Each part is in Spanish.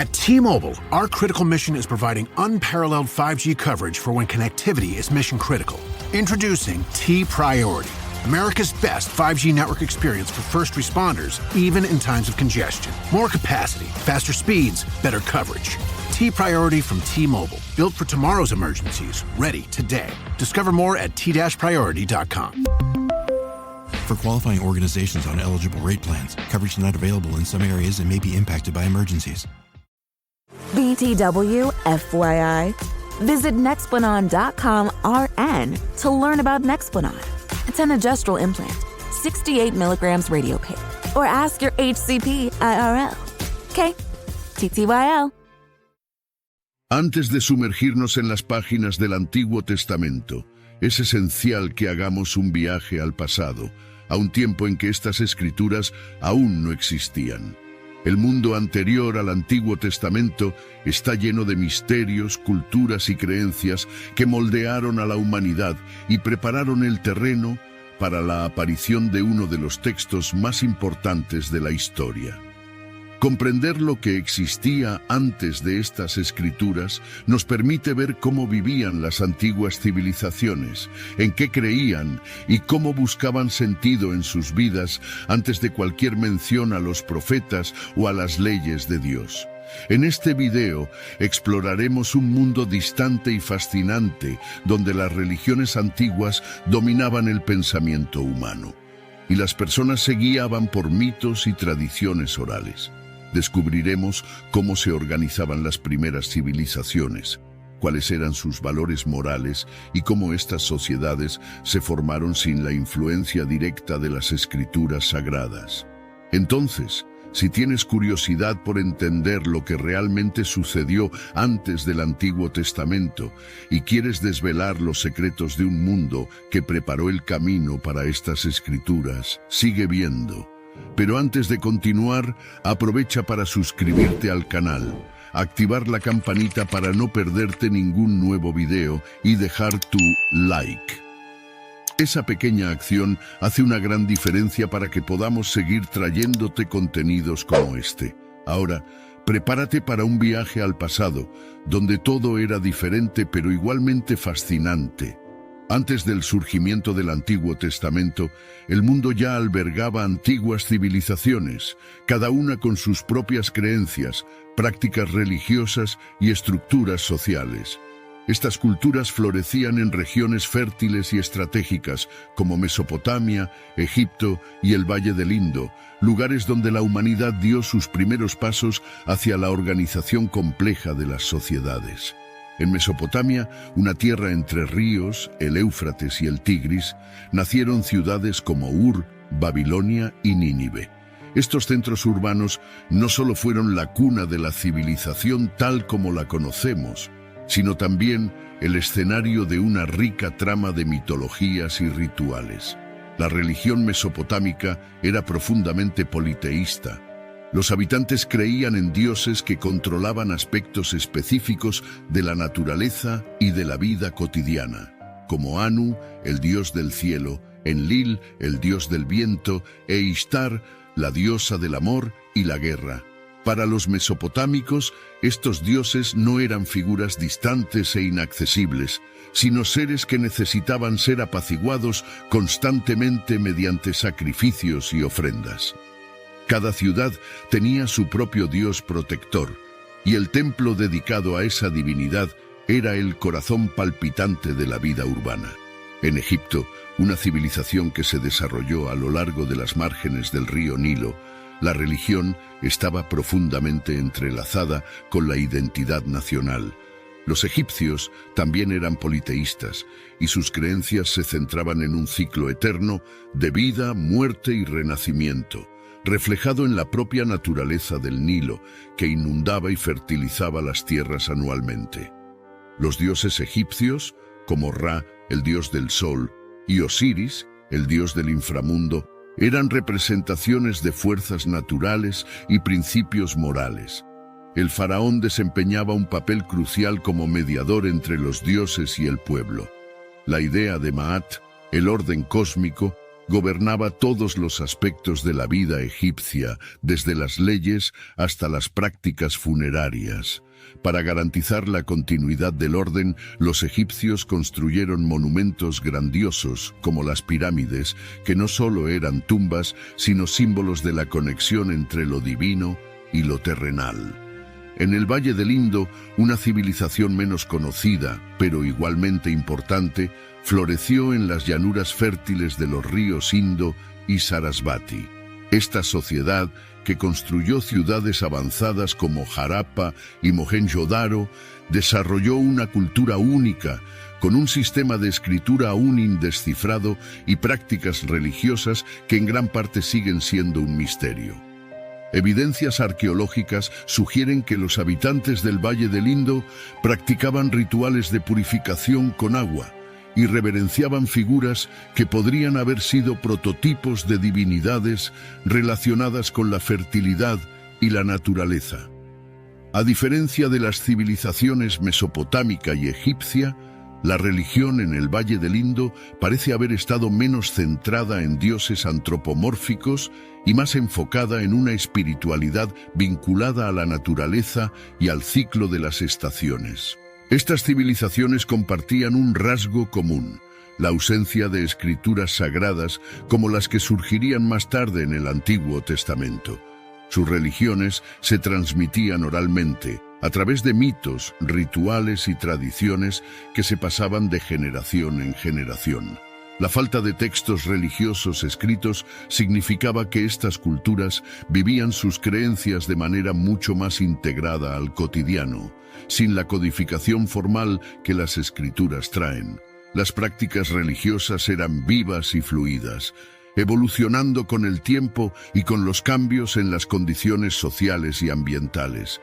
At T-Mobile, our critical mission is providing unparalleled 5G coverage for when connectivity is mission critical. Introducing T-Priority, America's best 5G network experience for first responders, even in times of congestion. More capacity, faster speeds, better coverage. T-Priority from T-Mobile, built for tomorrow's emergencies, ready today. Discover more at t-priority.com. For qualifying organizations on eligible rate plans, coverage not available in some areas and may be impacted by emergencies. BTW, FYI. Visit Nexplanon.com RN to learn about Nexplanon. It's an Tenagestrel implant, 68 milligrams RadioPay. Or ask your HCP IRL. Okay, TTYL. Antes de sumergirnos en las páginas del Antiguo Testamento, es esencial que hagamos un viaje al pasado, a un tiempo en que estas escrituras aún no existían. El mundo anterior al Antiguo Testamento está lleno de misterios, culturas y creencias que moldearon a la humanidad y prepararon el terreno para la aparición de uno de los textos más importantes de la historia. Comprender lo que existía antes de estas escrituras nos permite ver cómo vivían las antiguas civilizaciones, en qué creían y cómo buscaban sentido en sus vidas antes de cualquier mención a los profetas o a las leyes de Dios. En este video exploraremos un mundo distante y fascinante donde las religiones antiguas dominaban el pensamiento humano y las personas se guiaban por mitos y tradiciones orales. Descubriremos cómo se organizaban las primeras civilizaciones, cuáles eran sus valores morales y cómo estas sociedades se formaron sin la influencia directa de las escrituras sagradas. Entonces, si tienes curiosidad por entender lo que realmente sucedió antes del Antiguo Testamento y quieres desvelar los secretos de un mundo que preparó el camino para estas escrituras, sigue viendo. Pero antes de continuar, aprovecha para suscribirte al canal, activar la campanita para no perderte ningún nuevo video y dejar tu like. Esa pequeña acción hace una gran diferencia para que podamos seguir trayéndote contenidos como este. Ahora, prepárate para un viaje al pasado, donde todo era diferente pero igualmente fascinante. Antes del surgimiento del Antiguo Testamento, el mundo ya albergaba antiguas civilizaciones, cada una con sus propias creencias, prácticas religiosas y estructuras sociales. Estas culturas florecían en regiones fértiles y estratégicas como Mesopotamia, Egipto y el Valle del Indo, lugares donde la humanidad dio sus primeros pasos hacia la organización compleja de las sociedades. En Mesopotamia, una tierra entre ríos, el Éufrates y el Tigris, nacieron ciudades como Ur, Babilonia y Nínive. Estos centros urbanos no solo fueron la cuna de la civilización tal como la conocemos, sino también el escenario de una rica trama de mitologías y rituales. La religión mesopotámica era profundamente politeísta. Los habitantes creían en dioses que controlaban aspectos específicos de la naturaleza y de la vida cotidiana, como Anu, el dios del cielo, Enlil, el dios del viento, e Ishtar, la diosa del amor y la guerra. Para los mesopotámicos, estos dioses no eran figuras distantes e inaccesibles, sino seres que necesitaban ser apaciguados constantemente mediante sacrificios y ofrendas. Cada ciudad tenía su propio dios protector, y el templo dedicado a esa divinidad era el corazón palpitante de la vida urbana. En Egipto, una civilización que se desarrolló a lo largo de las márgenes del río Nilo, la religión estaba profundamente entrelazada con la identidad nacional. Los egipcios también eran politeístas, y sus creencias se centraban en un ciclo eterno de vida, muerte y renacimiento, reflejado en la propia naturaleza del Nilo, que inundaba y fertilizaba las tierras anualmente. Los dioses egipcios, como Ra, el dios del sol, y Osiris, el dios del inframundo, eran representaciones de fuerzas naturales y principios morales. El faraón desempeñaba un papel crucial como mediador entre los dioses y el pueblo. La idea de Ma'at, el orden cósmico, gobernaba todos los aspectos de la vida egipcia, desde las leyes hasta las prácticas funerarias. Para garantizar la continuidad del orden, los egipcios construyeron monumentos grandiosos, como las pirámides, que no solo eran tumbas, sino símbolos de la conexión entre lo divino y lo terrenal. En el Valle del Indo, una civilización menos conocida, pero igualmente importante, floreció en las llanuras fértiles de los ríos Indo y Sarasvati. Esta sociedad, que construyó ciudades avanzadas como Harappa y Mohenjo-Daro, desarrolló una cultura única, con un sistema de escritura aún indescifrado y prácticas religiosas que en gran parte siguen siendo un misterio. Evidencias arqueológicas sugieren que los habitantes del Valle del Indo practicaban rituales de purificación con agua y reverenciaban figuras que podrían haber sido prototipos de divinidades relacionadas con la fertilidad y la naturaleza. A diferencia de las civilizaciones mesopotámica y egipcia, la religión en el Valle del Indo parece haber estado menos centrada en dioses antropomórficos y más enfocada en una espiritualidad vinculada a la naturaleza y al ciclo de las estaciones. Estas civilizaciones compartían un rasgo común: la ausencia de escrituras sagradas como las que surgirían más tarde en el Antiguo Testamento. Sus religiones se transmitían oralmente, a través de mitos, rituales y tradiciones que se pasaban de generación en generación. La falta de textos religiosos escritos significaba que estas culturas vivían sus creencias de manera mucho más integrada al cotidiano, sin la codificación formal que las escrituras traen. Las prácticas religiosas eran vivas y fluidas, evolucionando con el tiempo y con los cambios en las condiciones sociales y ambientales.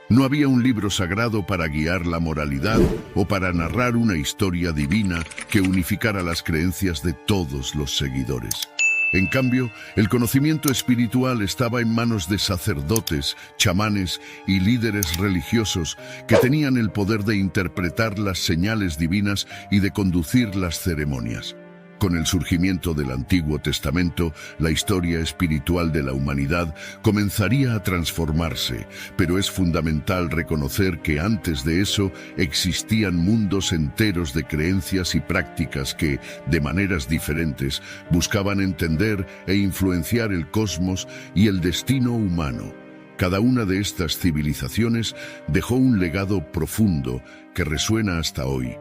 No había un libro sagrado para guiar la moralidad o para narrar una historia divina que unificara las creencias de todos los seguidores. En cambio, el conocimiento espiritual estaba en manos de sacerdotes, chamanes y líderes religiosos que tenían el poder de interpretar las señales divinas y de conducir las ceremonias. Con el surgimiento del Antiguo Testamento, la historia espiritual de la humanidad comenzaría a transformarse, pero es fundamental reconocer que antes de eso existían mundos enteros de creencias y prácticas que, de maneras diferentes, buscaban entender e influenciar el cosmos y el destino humano. Cada una de estas civilizaciones dejó un legado profundo que resuena hasta hoy,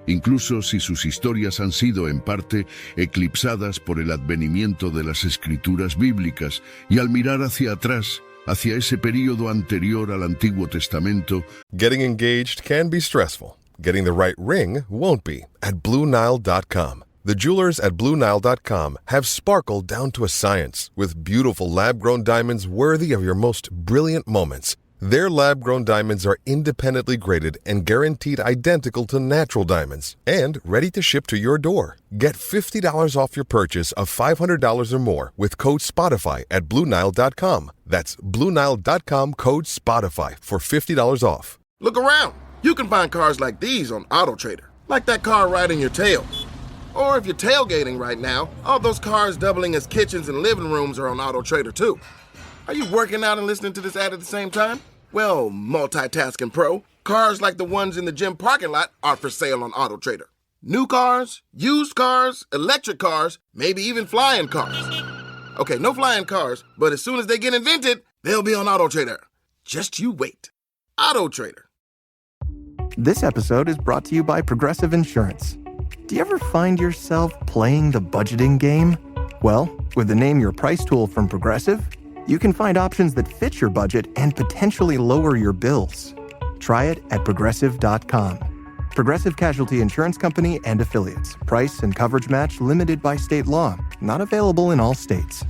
incluso si sus historias han sido en parte eclipsadas por el advenimiento de las escrituras bíblicas, y al mirar hacia atrás, hacia ese período anterior al Antiguo Testamento. Getting engaged can be stressful. Getting the right ring won't be at BlueNile.com. The jewelers at BlueNile.com have sparkle down to a science with beautiful lab-grown diamonds worthy of your most brilliant moments. Their lab-grown diamonds are independently graded and guaranteed identical to natural diamonds and ready to ship to your door. Get $50 off your purchase of $500 or more with code SPOTIFY at BlueNile.com. That's BlueNile.com, code SPOTIFY for $50 off. Look around. You can find cars like these on AutoTrader, like that car riding your tail. Or if you're tailgating right now, all those cars doubling as kitchens and living rooms are on AutoTrader too. Are you working out and listening to this ad at the same time? Well, multitasking pro, cars like the ones in the gym parking lot are for sale on AutoTrader. New cars, used cars, electric cars, maybe even flying cars. Okay, no flying cars, but as soon as they get invented, they'll be on AutoTrader. Just you wait. AutoTrader. This episode is brought to you by Progressive Insurance. Do you ever find yourself playing the budgeting game? Well, with the Name Your Price tool from Progressive, you can find options that fit your budget and potentially lower your bills. Try it at Progressive.com. Progressive Casualty Insurance Company and Affiliates. Price and coverage match limited by state law. Not available in all states.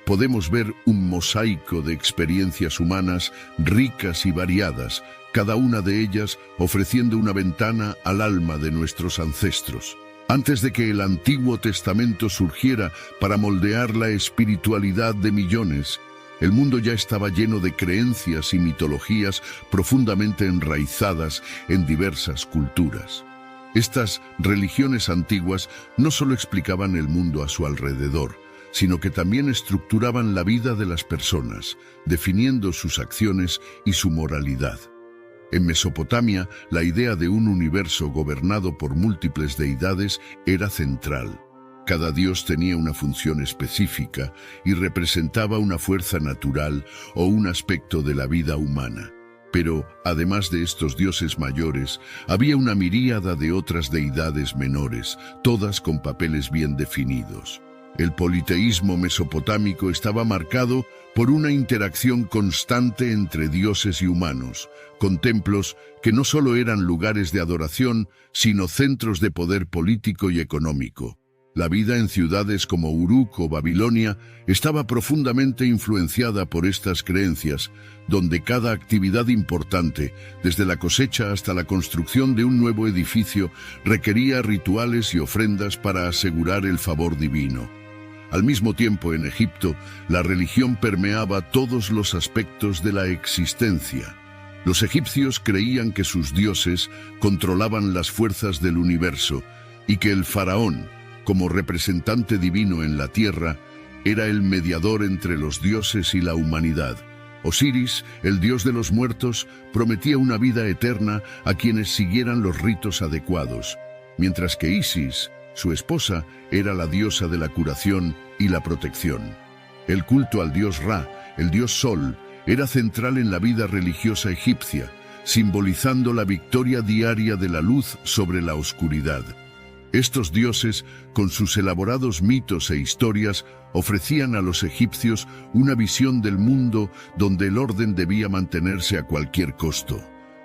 Podemos ver un mosaico de experiencias humanas ricas y variadas, cada una de ellas ofreciendo una ventana al alma de nuestros ancestros. Antes de que el Antiguo Testamento surgiera para moldear la espiritualidad de millones, el mundo ya estaba lleno de creencias y mitologías profundamente enraizadas en diversas culturas. Estas religiones antiguas no solo explicaban el mundo a su alrededor, sino que también estructuraban la vida de las personas, definiendo sus acciones y su moralidad. En Mesopotamia, la idea de un universo gobernado por múltiples deidades era central. Cada dios tenía una función específica y representaba una fuerza natural o un aspecto de la vida humana. Pero, además de estos dioses mayores, había una miríada de otras deidades menores, todas con papeles bien definidos. El politeísmo mesopotámico estaba marcado por una interacción constante entre dioses y humanos, con templos que no solo eran lugares de adoración, sino centros de poder político y económico. La vida en ciudades como Uruk o Babilonia estaba profundamente influenciada por estas creencias, donde cada actividad importante, desde la cosecha hasta la construcción de un nuevo edificio, requería rituales y ofrendas para asegurar el favor divino. Al mismo tiempo, en Egipto, la religión permeaba todos los aspectos de la existencia. Los egipcios creían que sus dioses controlaban las fuerzas del universo y que el faraón, como representante divino en la tierra, era el mediador entre los dioses y la humanidad. Osiris, el dios de los muertos, prometía una vida eterna a quienes siguieran los ritos adecuados, mientras que Isis, su esposa, era la diosa de la curación y la protección. El culto al dios Ra, el dios Sol, era central en la vida religiosa egipcia, simbolizando la victoria diaria de la luz sobre la oscuridad. Estos dioses, con sus elaborados mitos e historias, ofrecían a los egipcios una visión del mundo donde el orden debía mantenerse a cualquier costo.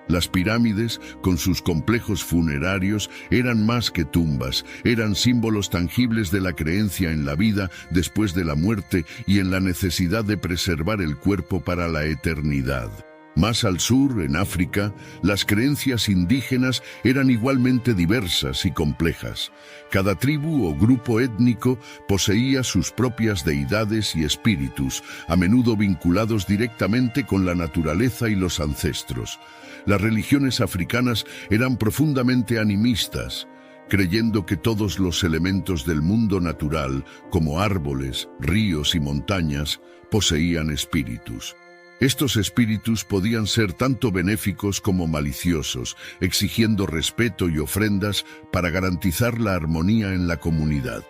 Las pirámides, con sus complejos funerarios, eran más que tumbas, eran símbolos tangibles de la creencia en la vida después de la muerte y en la necesidad de preservar el cuerpo para la eternidad. Más al sur, en África, las creencias indígenas eran igualmente diversas y complejas. Cada tribu o grupo étnico poseía sus propias deidades y espíritus, a menudo vinculados directamente con la naturaleza y los ancestros. Las religiones africanas eran profundamente animistas, creyendo que todos los elementos del mundo natural, como árboles, ríos y montañas, poseían espíritus. Estos espíritus podían ser tanto benéficos como maliciosos, exigiendo respeto y ofrendas para garantizar la armonía en la comunidad.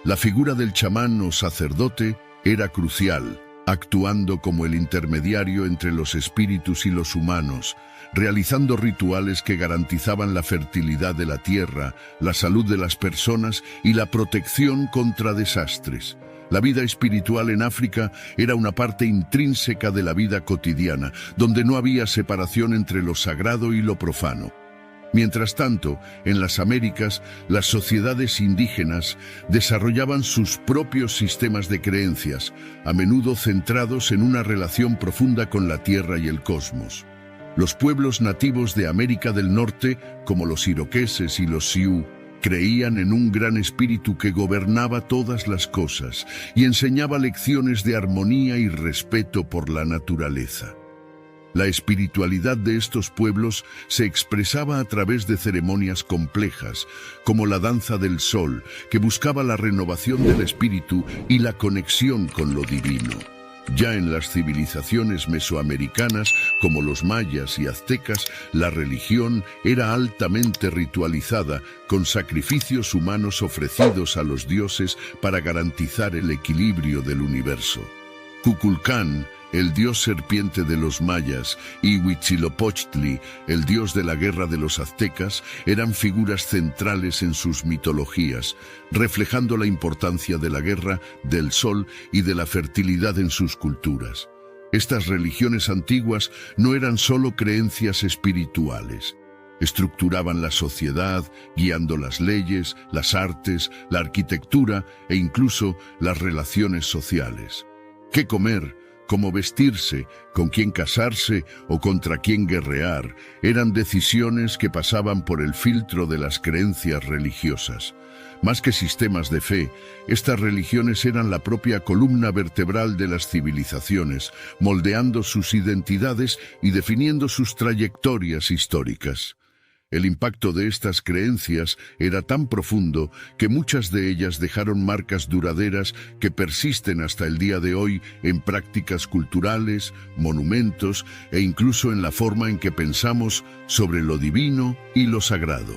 La figura del chamán o sacerdote era crucial, actuando como el intermediario entre los espíritus y los humanos, realizando rituales que garantizaban la fertilidad de la tierra, la salud de las personas y la protección contra desastres. La vida espiritual en África era una parte intrínseca de la vida cotidiana, donde no había separación entre lo sagrado y lo profano. Mientras tanto, en las Américas, las sociedades indígenas desarrollaban sus propios sistemas de creencias, a menudo centrados en una relación profunda con la tierra y el cosmos. Los pueblos nativos de América del Norte, como los iroqueses y los sioux, creían en un gran espíritu que gobernaba todas las cosas y enseñaba lecciones de armonía y respeto por la naturaleza. La espiritualidad de estos pueblos se expresaba a través de ceremonias complejas, como la danza del sol, que buscaba la renovación del espíritu y la conexión con lo divino. Ya en las civilizaciones mesoamericanas, como los mayas y aztecas, la religión era altamente ritualizada, con sacrificios humanos ofrecidos a los dioses para garantizar el equilibrio del universo. Kukulcán, el dios serpiente de los mayas, y Huitzilopochtli, el dios de la guerra de los aztecas, eran figuras centrales en sus mitologías, reflejando la importancia de la guerra, del sol y de la fertilidad en sus culturas. Estas religiones antiguas no eran solo creencias espirituales. Estructuraban la sociedad, guiando las leyes, las artes, la arquitectura e incluso las relaciones sociales. ¿Qué comer? Cómo vestirse, con quién casarse o contra quién guerrear, eran decisiones que pasaban por el filtro de las creencias religiosas. Más que sistemas de fe, estas religiones eran la propia columna vertebral de las civilizaciones, moldeando sus identidades y definiendo sus trayectorias históricas. El impacto de estas creencias era tan profundo que muchas de ellas dejaron marcas duraderas que persisten hasta el día de hoy en prácticas culturales, monumentos e incluso en la forma en que pensamos sobre lo divino y lo sagrado.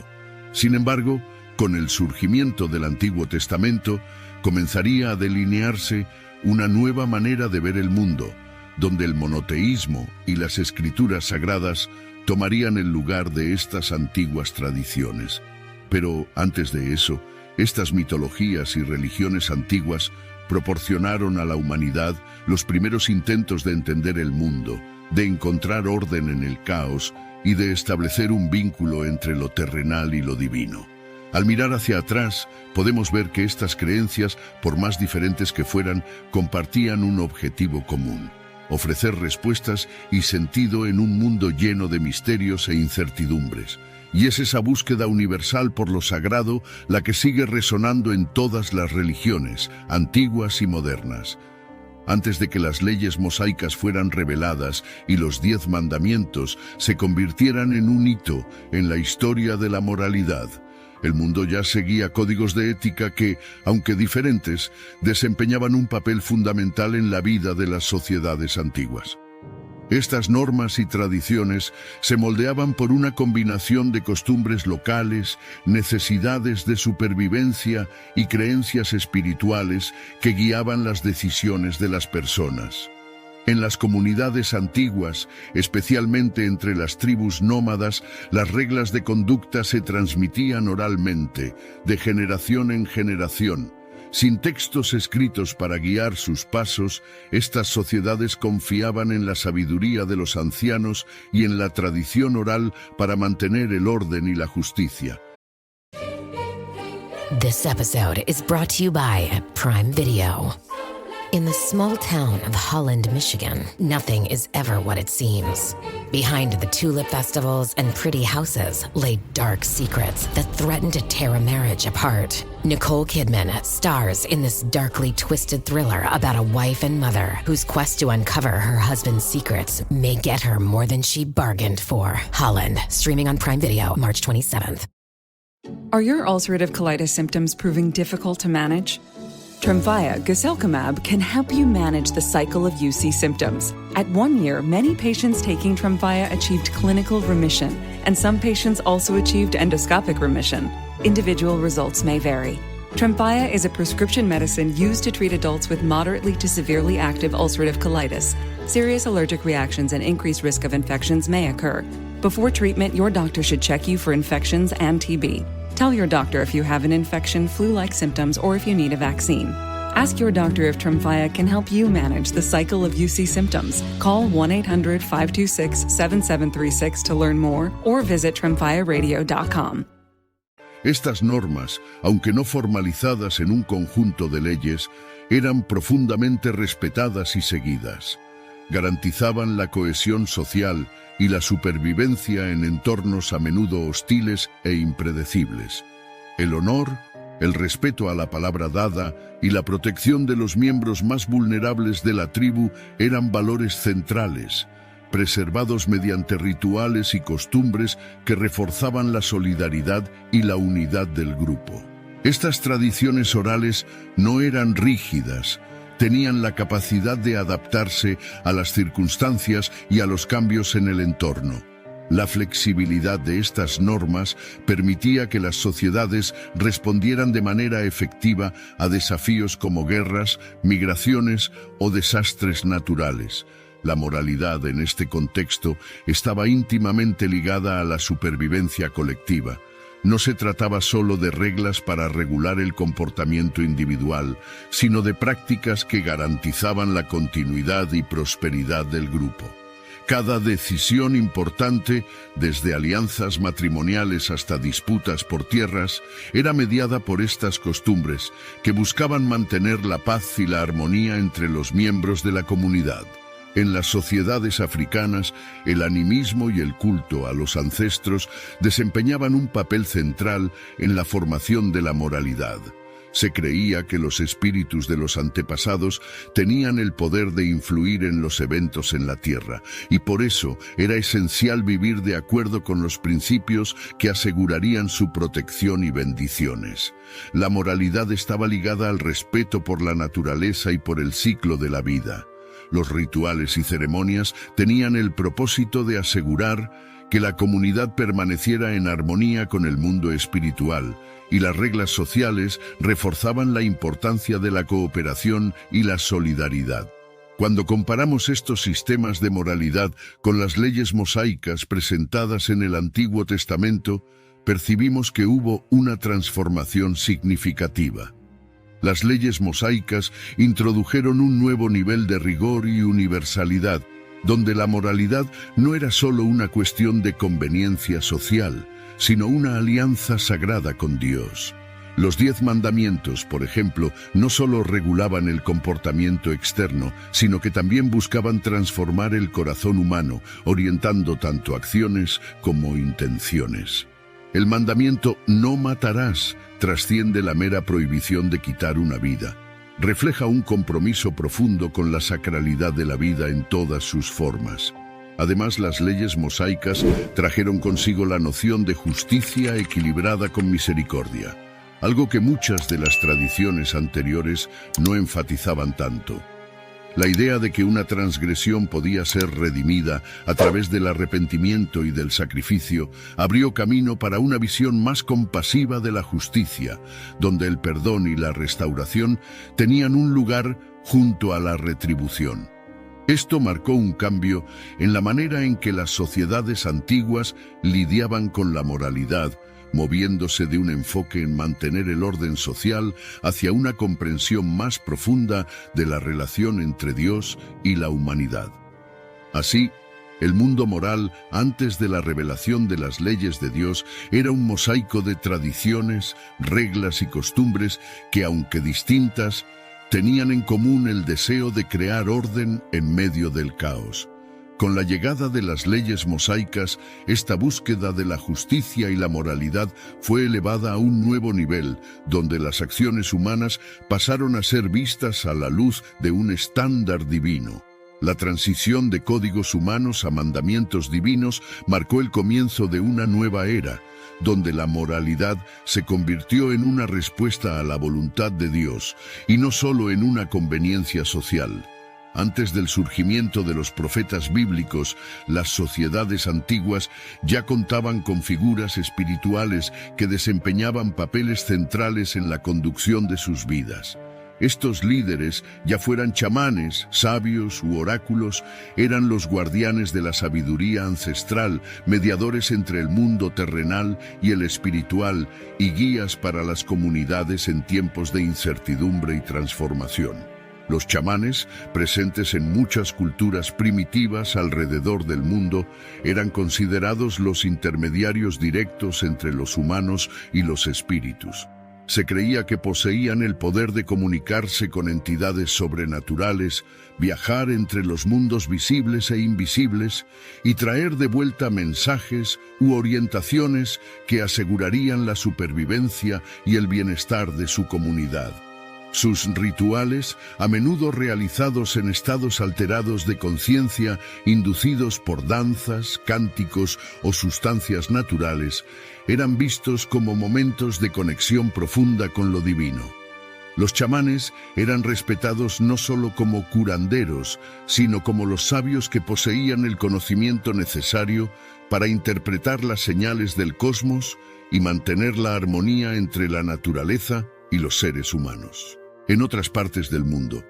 Sin embargo, con el surgimiento del Antiguo Testamento, comenzaría a delinearse una nueva manera de ver el mundo, donde el monoteísmo y las escrituras sagradas tomarían el lugar de estas antiguas tradiciones. Pero antes de eso, estas mitologías y religiones antiguas proporcionaron a la humanidad los primeros intentos de entender el mundo, de encontrar orden en el caos y de establecer un vínculo entre lo terrenal y lo divino. Al mirar hacia atrás, podemos ver que estas creencias, por más diferentes que fueran, compartían un objetivo común: ofrecer respuestas y sentido en un mundo lleno de misterios e incertidumbres. Y es esa búsqueda universal por lo sagrado la que sigue resonando en todas las religiones, antiguas y modernas. Antes de que las leyes mosaicas fueran reveladas y los 10 mandamientos se convirtieran en un hito en la historia de la moralidad, el mundo ya seguía códigos de ética que, aunque diferentes, desempeñaban un papel fundamental en la vida de las sociedades antiguas. Estas normas y tradiciones se moldeaban por una combinación de costumbres locales, necesidades de supervivencia y creencias espirituales que guiaban las decisiones de las personas. En las comunidades antiguas, especialmente entre las tribus nómadas, las reglas de conducta se transmitían oralmente, de generación en generación. Sin textos escritos para guiar sus pasos, estas sociedades confiaban en la sabiduría de los ancianos y en la tradición oral para mantener el orden y la justicia. This episode is brought to you by Prime Video. In the small town of Holland, Michigan, nothing is ever what it seems. Behind the tulip festivals and pretty houses lay dark secrets that threaten to tear a marriage apart. Nicole Kidman stars in this darkly twisted thriller about a wife and mother whose quest to uncover her husband's secrets may get her more than she bargained for. Holland, streaming on Prime Video, March 27th. Are your ulcerative colitis symptoms proving difficult to manage? Tremfya guselkumab can help you manage the cycle of UC symptoms. At 1 year, many patients taking Tremfya achieved clinical remission, and some patients also achieved endoscopic remission. Individual results may vary. Tremfya is a prescription medicine used to treat adults with moderately to severely active ulcerative colitis. Serious allergic reactions and increased risk of infections may occur. Before treatment, your doctor should check you for infections and TB. Tell your doctor if you have an infection, flu-like symptoms, or if you need a vaccine. Ask your doctor if Tremfya can help you manage the cycle of UC symptoms. Call 1-800-526-7736 to learn more or visit tremfyaradio.com. Estas normas, aunque no formalizadas en un conjunto de leyes, eran profundamente respetadas y seguidas. Garantizaban la cohesión social y la supervivencia en entornos a menudo hostiles e impredecibles. El honor, el respeto a la palabra dada y la protección de los miembros más vulnerables de la tribu eran valores centrales, preservados mediante rituales y costumbres que reforzaban la solidaridad y la unidad del grupo. Estas tradiciones orales no eran rígidas, tenían la capacidad de adaptarse a las circunstancias y a los cambios en el entorno. La flexibilidad de estas normas permitía que las sociedades respondieran de manera efectiva a desafíos como guerras, migraciones o desastres naturales. La moralidad en este contexto estaba íntimamente ligada a la supervivencia colectiva. No se trataba solo de reglas para regular el comportamiento individual, sino de prácticas que garantizaban la continuidad y prosperidad del grupo. Cada decisión importante, desde alianzas matrimoniales hasta disputas por tierras, era mediada por estas costumbres que buscaban mantener la paz y la armonía entre los miembros de la comunidad. En las sociedades africanas, el animismo y el culto a los ancestros desempeñaban un papel central en la formación de la moralidad. Se creía que los espíritus de los antepasados tenían el poder de influir en los eventos en la Tierra, y por eso era esencial vivir de acuerdo con los principios que asegurarían su protección y bendiciones. La moralidad estaba ligada al respeto por la naturaleza y por el ciclo de la vida. Los rituales y ceremonias tenían el propósito de asegurar que la comunidad permaneciera en armonía con el mundo espiritual, y las reglas sociales reforzaban la importancia de la cooperación y la solidaridad. Cuando comparamos estos sistemas de moralidad con las leyes mosaicas presentadas en el Antiguo Testamento, percibimos que hubo una transformación significativa. Las leyes mosaicas introdujeron un nuevo nivel de rigor y universalidad, donde la moralidad no era solo una cuestión de conveniencia social, sino una alianza sagrada con Dios. Los 10 mandamientos, por ejemplo, no solo regulaban el comportamiento externo, sino que también buscaban transformar el corazón humano, orientando tanto acciones como intenciones. El mandamiento «no matarás» trasciende la mera prohibición de quitar una vida. Refleja un compromiso profundo con la sacralidad de la vida en todas sus formas. Además, las leyes mosaicas trajeron consigo la noción de justicia equilibrada con misericordia, algo que muchas de las tradiciones anteriores no enfatizaban tanto. La idea de que una transgresión podía ser redimida a través del arrepentimiento y del sacrificio abrió camino para una visión más compasiva de la justicia, donde el perdón y la restauración tenían un lugar junto a la retribución. Esto marcó un cambio en la manera en que las sociedades antiguas lidiaban con la moralidad, moviéndose de un enfoque en mantener el orden social hacia una comprensión más profunda de la relación entre Dios y la humanidad. Así, el mundo moral, antes de la revelación de las leyes de Dios, era un mosaico de tradiciones, reglas y costumbres que, aunque distintas, tenían en común el deseo de crear orden en medio del caos. Con la llegada de las leyes mosaicas, esta búsqueda de la justicia y la moralidad fue elevada a un nuevo nivel, donde las acciones humanas pasaron a ser vistas a la luz de un estándar divino. La transición de códigos humanos a mandamientos divinos marcó el comienzo de una nueva era, donde la moralidad se convirtió en una respuesta a la voluntad de Dios, y no solo en una conveniencia social. Antes del surgimiento de los profetas bíblicos, las sociedades antiguas ya contaban con figuras espirituales que desempeñaban papeles centrales en la conducción de sus vidas. Estos líderes, ya fueran chamanes, sabios u oráculos, eran los guardianes de la sabiduría ancestral, mediadores entre el mundo terrenal y el espiritual, y guías para las comunidades en tiempos de incertidumbre y transformación. Los chamanes, presentes en muchas culturas primitivas alrededor del mundo, eran considerados los intermediarios directos entre los humanos y los espíritus. Se creía que poseían el poder de comunicarse con entidades sobrenaturales, viajar entre los mundos visibles e invisibles y traer de vuelta mensajes u orientaciones que asegurarían la supervivencia y el bienestar de su comunidad. Sus rituales, a menudo realizados en estados alterados de conciencia, inducidos por danzas, cánticos o sustancias naturales, eran vistos como momentos de conexión profunda con lo divino. Los chamanes eran respetados no solo como curanderos, sino como los sabios que poseían el conocimiento necesario para interpretar las señales del cosmos y mantener la armonía entre la naturaleza y los seres humanos. En otras partes del mundo,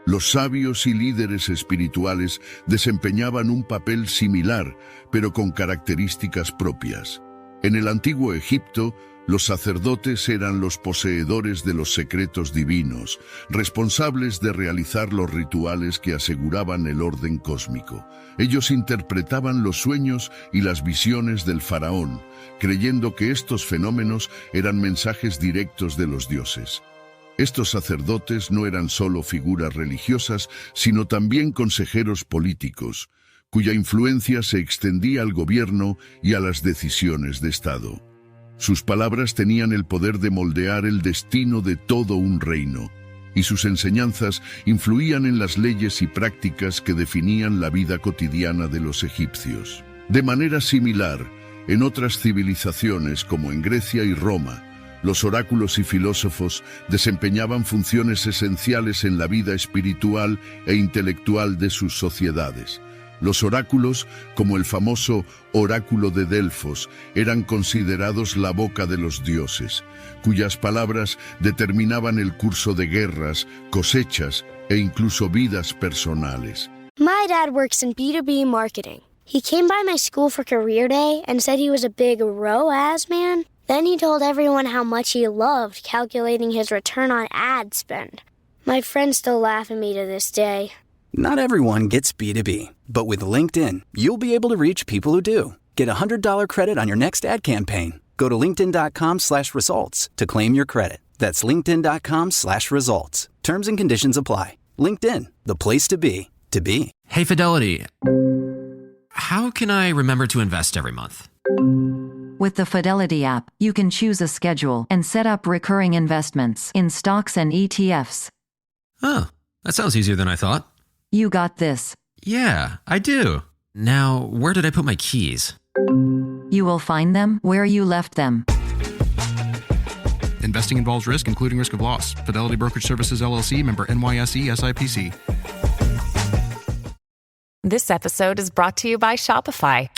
los sabios y líderes espirituales desempeñaban un papel similar, pero con características propias. En el antiguo Egipto, los sacerdotes eran los poseedores de los secretos divinos, responsables de realizar los rituales que aseguraban el orden cósmico. Ellos interpretaban los sueños y las visiones del faraón, creyendo que estos fenómenos eran mensajes directos de los dioses. Estos sacerdotes no eran solo figuras religiosas, sino también consejeros políticos, cuya influencia se extendía al gobierno y a las decisiones de Estado. Sus palabras tenían el poder de moldear el destino de todo un reino, y sus enseñanzas influían en las leyes y prácticas que definían la vida cotidiana de los egipcios. De manera similar, en otras civilizaciones como en Grecia y Roma, los oráculos y filósofos desempeñaban funciones esenciales en la vida espiritual e intelectual de sus sociedades. Los oráculos, como el famoso oráculo de Delfos, eran considerados la boca de los dioses, cuyas palabras determinaban el curso de guerras, cosechas e incluso vidas personales. My dad works in B2B marketing. He came by my school for career day and said he was a big ROAS man. Then he told everyone how much he loved calculating his return on ad spend. My friends still laugh at me to this day. Not everyone gets B2B, but with LinkedIn, you'll be able to reach people who do. Get a $100 credit on your next ad campaign. Go to linkedin.com/results to claim your credit. That's linkedin.com/results. Terms and conditions apply. LinkedIn, the place to be, to be. Hey, Fidelity. How can I remember to invest every month? With the Fidelity app, you can choose a schedule and set up recurring investments in stocks and ETFs. Oh, that sounds easier than I thought. You got this. Yeah, I do. Now, where did I put my keys? You will find them where you left them. Investing involves risk, including risk of loss. Fidelity Brokerage Services, LLC, member NYSE, SIPC. This episode is brought to you by Shopify.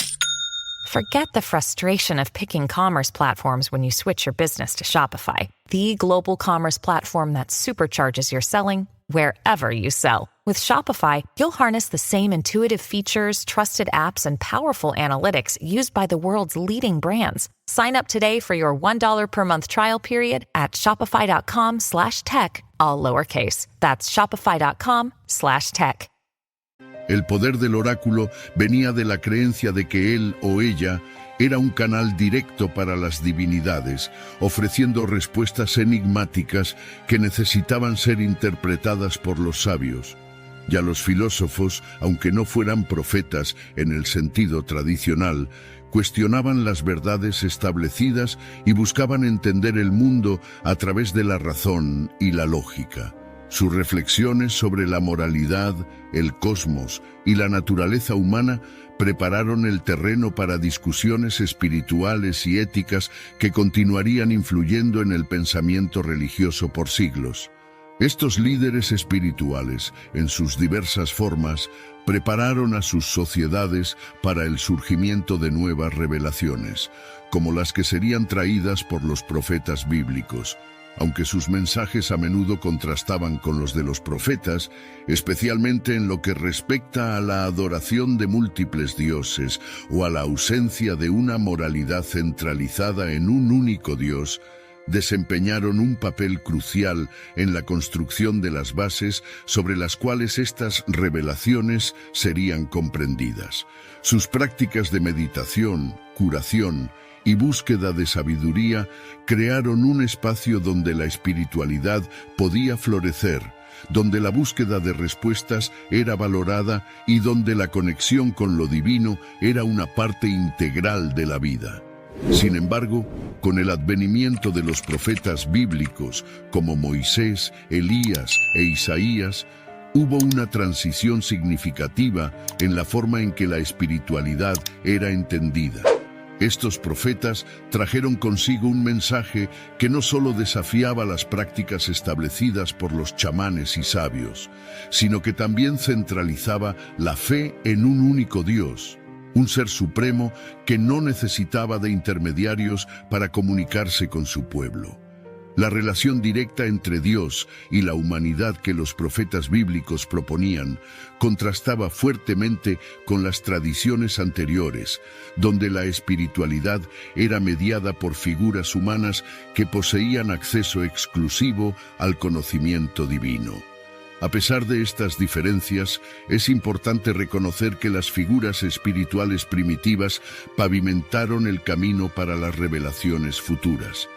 Forget the frustration of picking commerce platforms when you switch your business to Shopify, the global commerce platform that supercharges your selling wherever you sell. With Shopify, you'll harness the same intuitive features, trusted apps, and powerful analytics used by the world's leading brands. Sign up today for your $1 per month trial period at shopify.com/tech, all lowercase. That's shopify.com/tech. El poder del oráculo venía de la creencia de que él o ella era un canal directo para las divinidades, ofreciendo respuestas enigmáticas que necesitaban ser interpretadas por los sabios. Ya los filósofos, aunque no fueran profetas en el sentido tradicional, cuestionaban las verdades establecidas y buscaban entender el mundo a través de la razón y la lógica. Sus reflexiones sobre la moralidad, el cosmos y la naturaleza humana prepararon el terreno para discusiones espirituales y éticas que continuarían influyendo en el pensamiento religioso por siglos. Estos líderes espirituales, en sus diversas formas, prepararon a sus sociedades para el surgimiento de nuevas revelaciones, como las que serían traídas por los profetas bíblicos. Aunque sus mensajes a menudo contrastaban con los de los profetas, especialmente en lo que respecta a la adoración de múltiples dioses o a la ausencia de una moralidad centralizada en un único Dios, desempeñaron un papel crucial en la construcción de las bases sobre las cuales estas revelaciones serían comprendidas. Sus prácticas de meditación, curación y búsqueda de sabiduría crearon un espacio donde la espiritualidad podía florecer, donde la búsqueda de respuestas era valorada y donde la conexión con lo divino era una parte integral de la vida. Sin embargo, con el advenimiento de los profetas bíblicos como Moisés, Elías e Isaías, hubo una transición significativa en la forma en que la espiritualidad era entendida. Estos profetas trajeron consigo un mensaje que no solo desafiaba las prácticas establecidas por los chamanes y sabios, sino que también centralizaba la fe en un único Dios, un ser supremo que no necesitaba de intermediarios para comunicarse con su pueblo. La relación directa entre Dios y la humanidad que los profetas bíblicos proponían contrastaba fuertemente con las tradiciones anteriores, donde la espiritualidad era mediada por figuras humanas que poseían acceso exclusivo al conocimiento divino. A pesar de estas diferencias, es importante reconocer que las figuras espirituales primitivas pavimentaron el camino para las revelaciones futuras.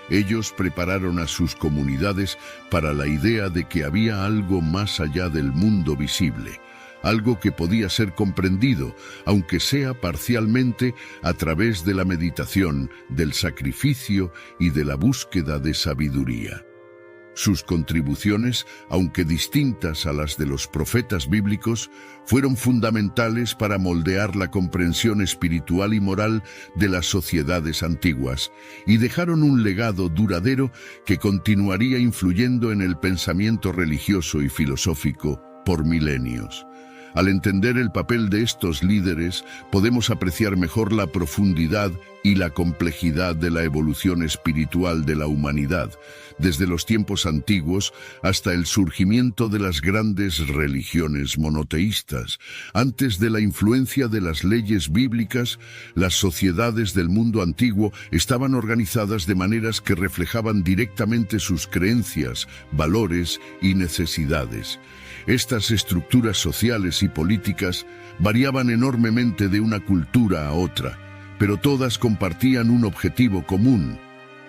Ellos prepararon a sus comunidades para la idea de que había algo más allá del mundo visible, algo que podía ser comprendido, aunque sea parcialmente, a través de la meditación, del sacrificio y de la búsqueda de sabiduría. Sus contribuciones, aunque distintas a las de los profetas bíblicos, fueron fundamentales para moldear la comprensión espiritual y moral de las sociedades antiguas, y dejaron un legado duradero que continuaría influyendo en el pensamiento religioso y filosófico por milenios. Al entender el papel de estos líderes, podemos apreciar mejor la profundidad y la complejidad de la evolución espiritual de la humanidad, desde los tiempos antiguos hasta el surgimiento de las grandes religiones monoteístas. Antes de la influencia de las leyes bíblicas, las sociedades del mundo antiguo estaban organizadas de maneras que reflejaban directamente sus creencias, valores y necesidades. Estas estructuras sociales y políticas variaban enormemente de una cultura a otra, pero todas compartían un objetivo común: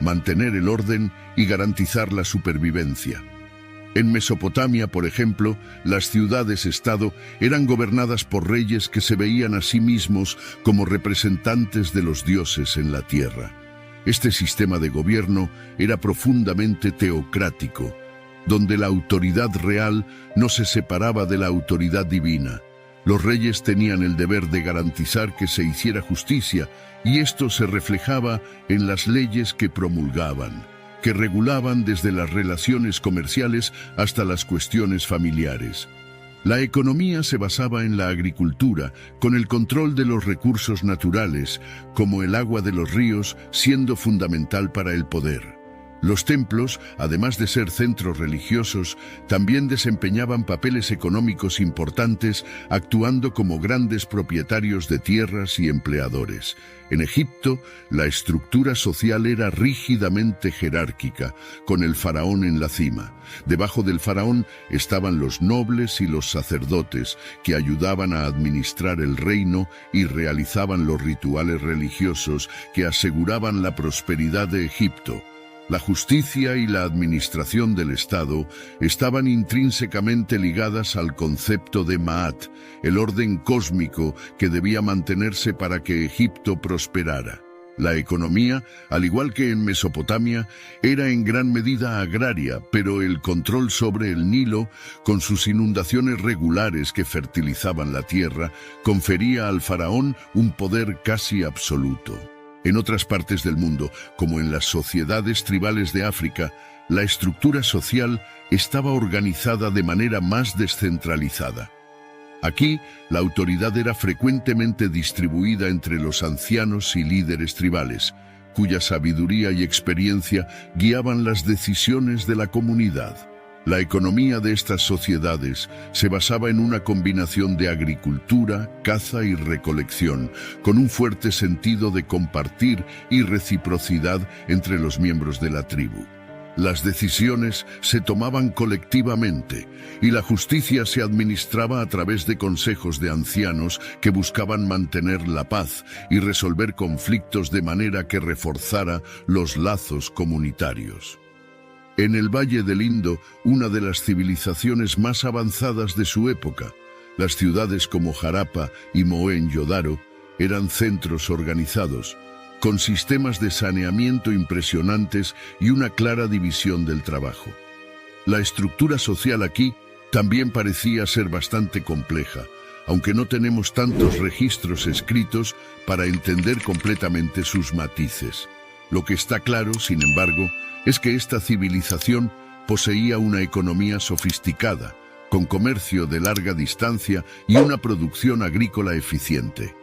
mantener el orden y garantizar la supervivencia. En Mesopotamia, por ejemplo, las ciudades-estado eran gobernadas por reyes que se veían a sí mismos como representantes de los dioses en la tierra. Este sistema de gobierno era profundamente teocrático, donde la autoridad real no se separaba de la autoridad divina. Los reyes tenían el deber de garantizar que se hiciera justicia, y esto se reflejaba en las leyes que promulgaban, que regulaban desde las relaciones comerciales hasta las cuestiones familiares. La economía se basaba en la agricultura, con el control de los recursos naturales, como el agua de los ríos, siendo fundamental para el poder. Los templos, además de ser centros religiosos, también desempeñaban papeles económicos importantes, actuando como grandes propietarios de tierras y empleadores. En Egipto, la estructura social era rígidamente jerárquica, con el faraón en la cima. Debajo del faraón estaban los nobles y los sacerdotes, que ayudaban a administrar el reino y realizaban los rituales religiosos que aseguraban la prosperidad de Egipto. La justicia y la administración del Estado estaban intrínsecamente ligadas al concepto de Ma'at, el orden cósmico que debía mantenerse para que Egipto prosperara. La economía, al igual que en Mesopotamia, era en gran medida agraria, pero el control sobre el Nilo, con sus inundaciones regulares que fertilizaban la tierra, confería al faraón un poder casi absoluto. En otras partes del mundo, como en las sociedades tribales de África, la estructura social estaba organizada de manera más descentralizada. Aquí, la autoridad era frecuentemente distribuida entre los ancianos y líderes tribales, cuya sabiduría y experiencia guiaban las decisiones de la comunidad. La economía de estas sociedades se basaba en una combinación de agricultura, caza y recolección, con un fuerte sentido de compartir y reciprocidad entre los miembros de la tribu. Las decisiones se tomaban colectivamente y la justicia se administraba a través de consejos de ancianos que buscaban mantener la paz y resolver conflictos de manera que reforzara los lazos comunitarios. En el Valle del Indo, una de las civilizaciones más avanzadas de su época, las ciudades como Harappa y Mohenjo-Daro eran centros organizados, con sistemas de saneamiento impresionantes y una clara división del trabajo. La estructura social aquí también parecía ser bastante compleja, aunque no tenemos tantos registros escritos para entender completamente sus matices. Lo que está claro, sin embargo, es que esta civilización poseía una economía sofisticada, con comercio de larga distancia y una producción agrícola eficiente.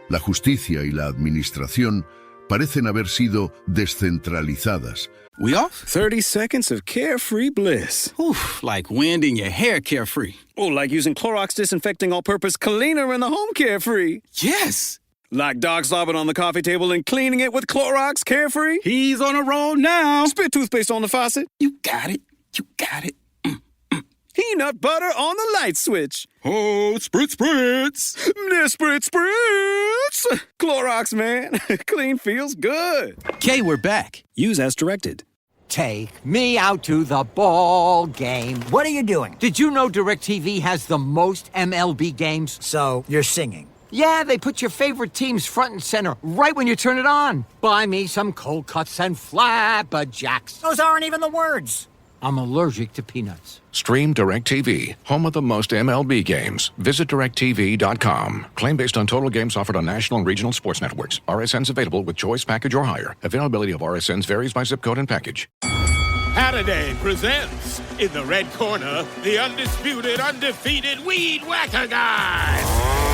La justicia y la administración parecen haber sido descentralizadas. We off? 30 seconds of carefree bliss. Oof, like wind in your hair carefree. Oh, like using Clorox Disinfecting All-Purpose Cleaner in the home carefree. Yes! Like dog slobbing on the coffee table and cleaning it with Clorox Carefree? He's on a roll now. Spit toothpaste on the faucet. You got it. You got it. Peanut butter on the light switch. Oh, spritz, spritz. Spritz, spritz. Clorox, man. Clean feels good. Okay, we're back. Use as directed. take me out to the ball game. What are you doing? Did you know DirecTV has the most MLB games? So, you're singing. Yeah, they put your favorite teams front and center right when you turn it on. Buy me some cold cuts and flabberjacks. Those aren't even the words. I'm allergic to peanuts. Stream DirecTV, home of the most MLB games. Visit DirecTV.com. Claim based on total games offered on national and regional sports networks. RSNs available with choice package or higher. Availability of RSNs varies by zip code and package. Hattaday presents, in the red corner, the undisputed, undefeated Weed Whacker Guy.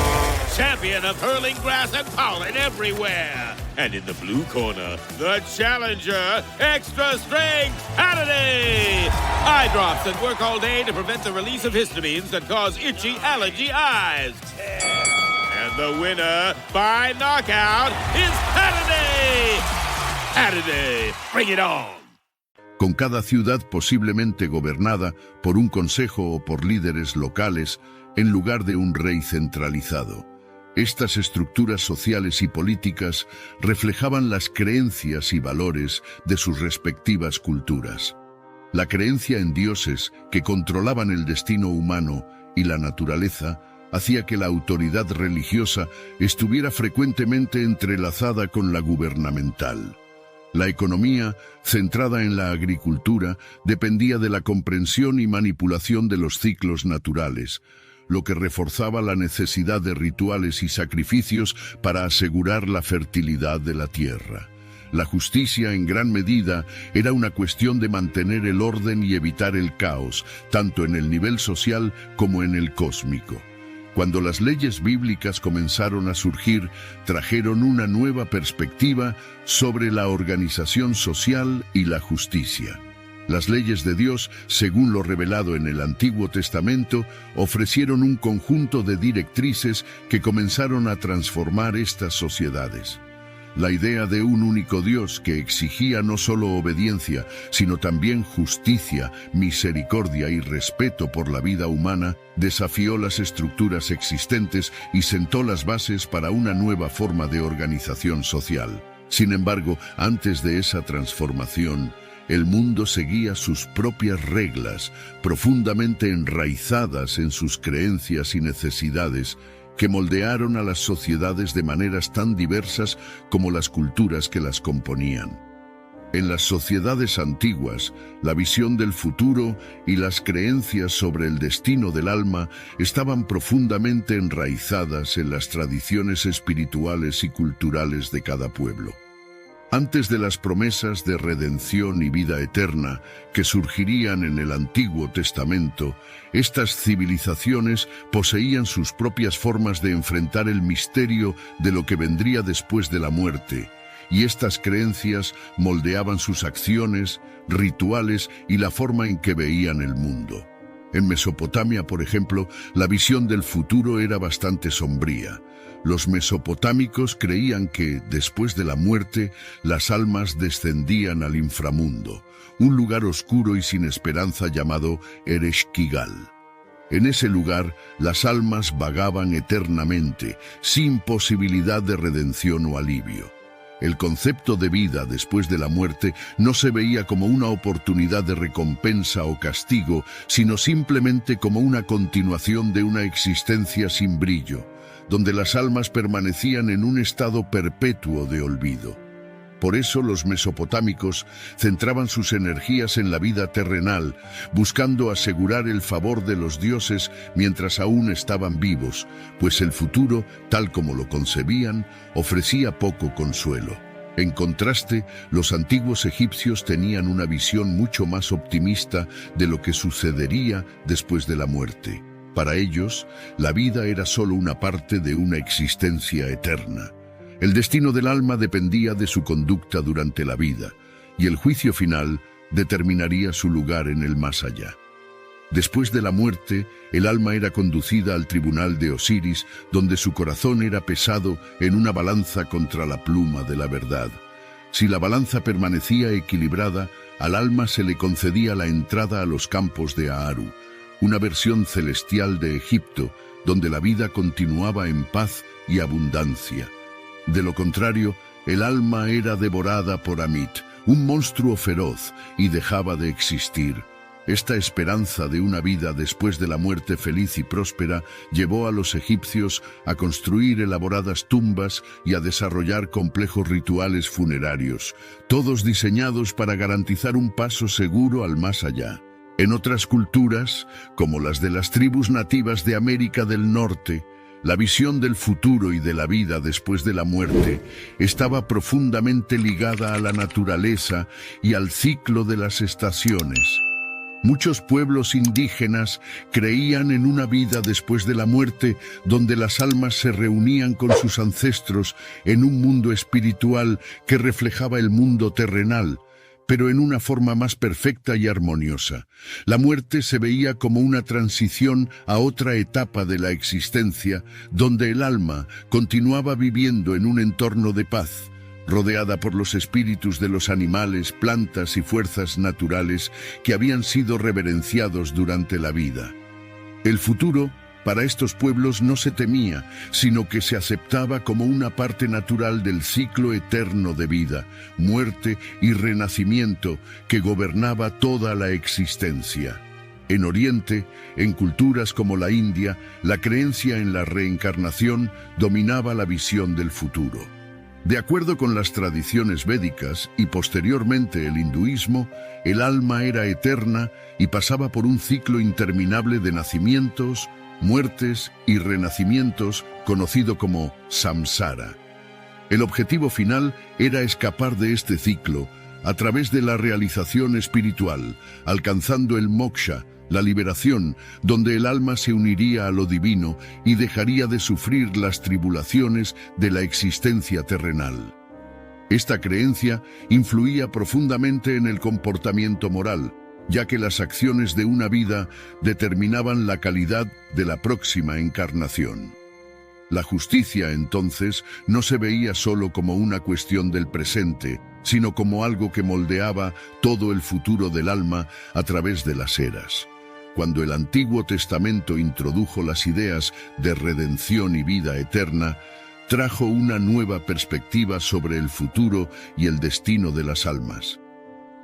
Champion of hurling grass and pollen everywhere. And in the blue corner, the challenger, extra strength Hattaday. Eye drops that work all day to prevent the release of histamines that cause itchy allergy eyes. And the winner by knockout is Hattaday. Hattaday, bring it on. Con cada ciudad posiblemente gobernada por un consejo o por líderes locales en lugar de un rey centralizado. Estas estructuras sociales y políticas reflejaban las creencias y valores de sus respectivas culturas. La creencia en dioses que controlaban el destino humano y la naturaleza hacía que la autoridad religiosa estuviera frecuentemente entrelazada con la gubernamental. La economía, centrada en la agricultura, dependía de la comprensión y manipulación de los ciclos naturales, lo que reforzaba la necesidad de rituales y sacrificios para asegurar la fertilidad de la tierra. La justicia, en gran medida, era una cuestión de mantener el orden y evitar el caos, tanto en el nivel social como en el cósmico. Cuando las leyes bíblicas comenzaron a surgir, trajeron una nueva perspectiva sobre la organización social y la justicia. Las leyes de Dios, según lo revelado en el Antiguo Testamento, ofrecieron un conjunto de directrices que comenzaron a transformar estas sociedades. La idea de un único Dios que exigía no solo obediencia, sino también justicia, misericordia y respeto por la vida humana, desafió las estructuras existentes y sentó las bases para una nueva forma de organización social. Sin embargo, antes de esa transformación, el mundo seguía sus propias reglas, profundamente enraizadas en sus creencias y necesidades, que moldearon a las sociedades de maneras tan diversas como las culturas que las componían. En las sociedades antiguas, la visión del futuro y las creencias sobre el destino del alma estaban profundamente enraizadas en las tradiciones espirituales y culturales de cada pueblo. Antes de las promesas de redención y vida eterna que surgirían en el Antiguo Testamento, estas civilizaciones poseían sus propias formas de enfrentar el misterio de lo que vendría después de la muerte, y estas creencias moldeaban sus acciones, rituales y la forma en que veían el mundo. En Mesopotamia, por ejemplo, la visión del futuro era bastante sombría. Los mesopotámicos creían que, después de la muerte, las almas descendían al inframundo, un lugar oscuro y sin esperanza llamado Ereshkigal. En ese lugar, las almas vagaban eternamente, sin posibilidad de redención o alivio. El concepto de vida después de la muerte no se veía como una oportunidad de recompensa o castigo, sino simplemente como una continuación de una existencia sin brillo, donde las almas permanecían en un estado perpetuo de olvido. Por eso los mesopotámicos centraban sus energías en la vida terrenal, buscando asegurar el favor de los dioses mientras aún estaban vivos, pues el futuro, tal como lo concebían, ofrecía poco consuelo. En contraste, los antiguos egipcios tenían una visión mucho más optimista de lo que sucedería después de la muerte. Para ellos, la vida era solo una parte de una existencia eterna. El destino del alma dependía de su conducta durante la vida, y el juicio final determinaría su lugar en el más allá. Después de la muerte, el alma era conducida al tribunal de Osiris, donde su corazón era pesado en una balanza contra la pluma de la verdad. Si la balanza permanecía equilibrada, al alma se le concedía la entrada a los campos de Aaru, una versión celestial de Egipto, donde la vida continuaba en paz y abundancia. De lo contrario, el alma era devorada por Amit, un monstruo feroz, y dejaba de existir. Esta esperanza de una vida después de la muerte feliz y próspera llevó a los egipcios a construir elaboradas tumbas y a desarrollar complejos rituales funerarios, todos diseñados para garantizar un paso seguro al más allá. En otras culturas, como las de las tribus nativas de América del Norte, la visión del futuro y de la vida después de la muerte estaba profundamente ligada a la naturaleza y al ciclo de las estaciones. Muchos pueblos indígenas creían en una vida después de la muerte donde las almas se reunían con sus ancestros en un mundo espiritual que reflejaba el mundo terrenal, pero en una forma más perfecta y armoniosa. La muerte se veía como una transición a otra etapa de la existencia, donde el alma continuaba viviendo en un entorno de paz, rodeada por los espíritus de los animales, plantas y fuerzas naturales que habían sido reverenciados durante la vida. El futuro, para estos pueblos, no se temía, sino que se aceptaba como una parte natural del ciclo eterno de vida, muerte y renacimiento que gobernaba toda la existencia. En Oriente, en culturas como la India, la creencia en la reencarnación dominaba la visión del futuro. De acuerdo con las tradiciones védicas y posteriormente el hinduismo, el alma era eterna y pasaba por un ciclo interminable de nacimientos, muertes y renacimientos conocido como samsara. El objetivo final era escapar de este ciclo a través de la realización espiritual, alcanzando el moksha, la liberación, donde el alma se uniría a lo divino y dejaría de sufrir las tribulaciones de la existencia terrenal. Esta creencia influía profundamente en el comportamiento moral, ya que las acciones de una vida determinaban la calidad de la próxima encarnación. La justicia, entonces, no se veía solo como una cuestión del presente, sino como algo que moldeaba todo el futuro del alma a través de las eras. Cuando el Antiguo Testamento introdujo las ideas de redención y vida eterna, trajo una nueva perspectiva sobre el futuro y el destino de las almas.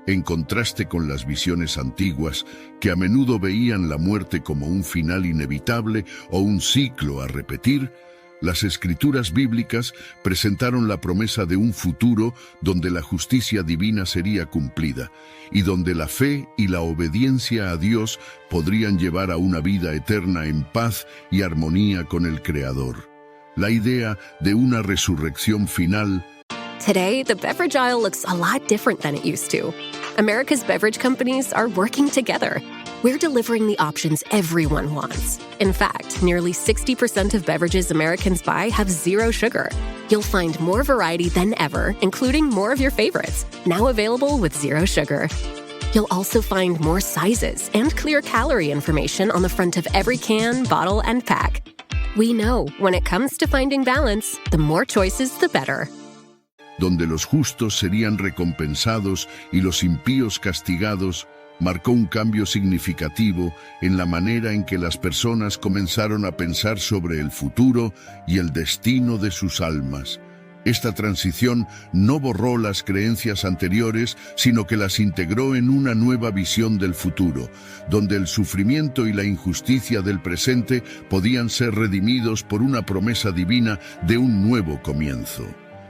En contraste con las visiones antiguas, que a menudo veían la muerte como un final inevitable o un ciclo a repetir, las escrituras bíblicas presentaron la promesa de un futuro donde la justicia divina sería cumplida y donde la fe y la obediencia a Dios podrían llevar a una vida eterna en paz y armonía con el Creador. La idea de una resurrección final. Today, the beverage aisle looks a lot different than it used to. America's beverage companies are working together. We're delivering the options everyone wants. In fact, nearly 60% of beverages Americans buy have zero sugar. You'll find more variety than ever, including more of your favorites, now available with zero sugar. You'll also find more sizes and clear calorie information on the front of every can, bottle, and pack. We know when it comes to finding balance, the more choices, the better. Donde los justos serían recompensados y los impíos castigados, marcó un cambio significativo en la manera en que las personas comenzaron a pensar sobre el futuro y el destino de sus almas. Esta transición no borró las creencias anteriores, sino que las integró en una nueva visión del futuro, donde el sufrimiento y la injusticia del presente podían ser redimidos por una promesa divina de un nuevo comienzo.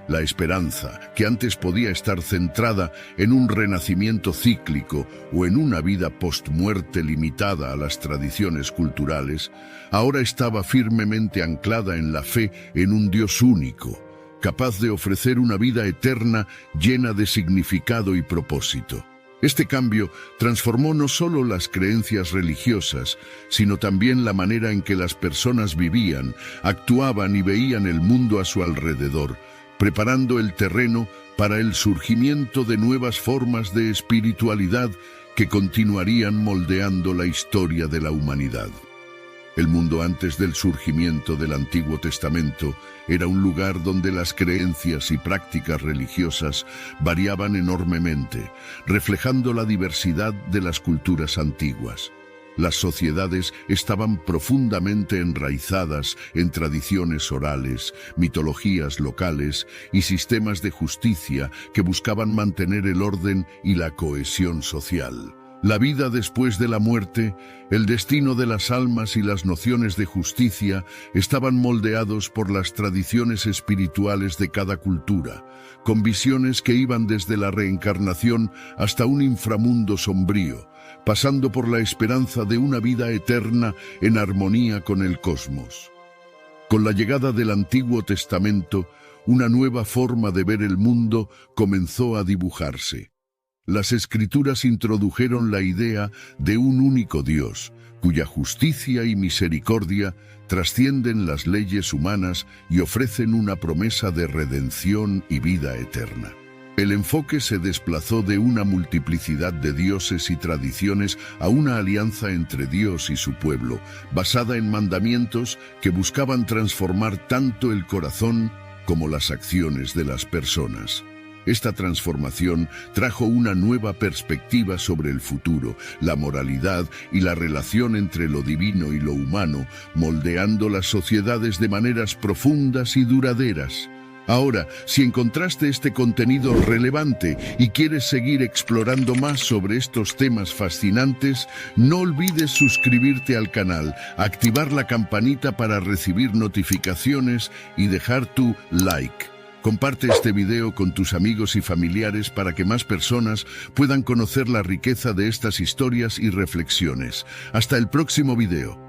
La esperanza, que antes podía estar centrada en un renacimiento cíclico o en una vida post-muerte limitada a las tradiciones culturales, ahora estaba firmemente anclada en la fe en un Dios único, capaz de ofrecer una vida eterna llena de significado y propósito. Este cambio transformó no solo las creencias religiosas, sino también la manera en que las personas vivían, actuaban y veían el mundo a su alrededor, preparando el terreno para el surgimiento de nuevas formas de espiritualidad que continuarían moldeando la historia de la humanidad. El mundo antes del surgimiento del Antiguo Testamento era un lugar donde las creencias y prácticas religiosas variaban enormemente, reflejando la diversidad de las culturas antiguas. Las sociedades estaban profundamente enraizadas en tradiciones orales, mitologías locales y sistemas de justicia que buscaban mantener el orden y la cohesión social. La vida después de la muerte, el destino de las almas y las nociones de justicia estaban moldeados por las tradiciones espirituales de cada cultura, con visiones que iban desde la reencarnación hasta un inframundo sombrío, pasando por la esperanza de una vida eterna en armonía con el cosmos. Con la llegada del Antiguo Testamento, una nueva forma de ver el mundo comenzó a dibujarse. Las Escrituras introdujeron la idea de un único Dios, cuya justicia y misericordia trascienden las leyes humanas y ofrecen una promesa de redención y vida eterna. El enfoque se desplazó de una multiplicidad de dioses y tradiciones a una alianza entre Dios y su pueblo, basada en mandamientos que buscaban transformar tanto el corazón como las acciones de las personas. Esta transformación trajo una nueva perspectiva sobre el futuro, la moralidad y la relación entre lo divino y lo humano, moldeando las sociedades de maneras profundas y duraderas. Ahora, si encontraste este contenido relevante y quieres seguir explorando más sobre estos temas fascinantes, no olvides suscribirte al canal, activar la campanita para recibir notificaciones y dejar tu like. Comparte este video con tus amigos y familiares para que más personas puedan conocer la riqueza de estas historias y reflexiones. Hasta el próximo video.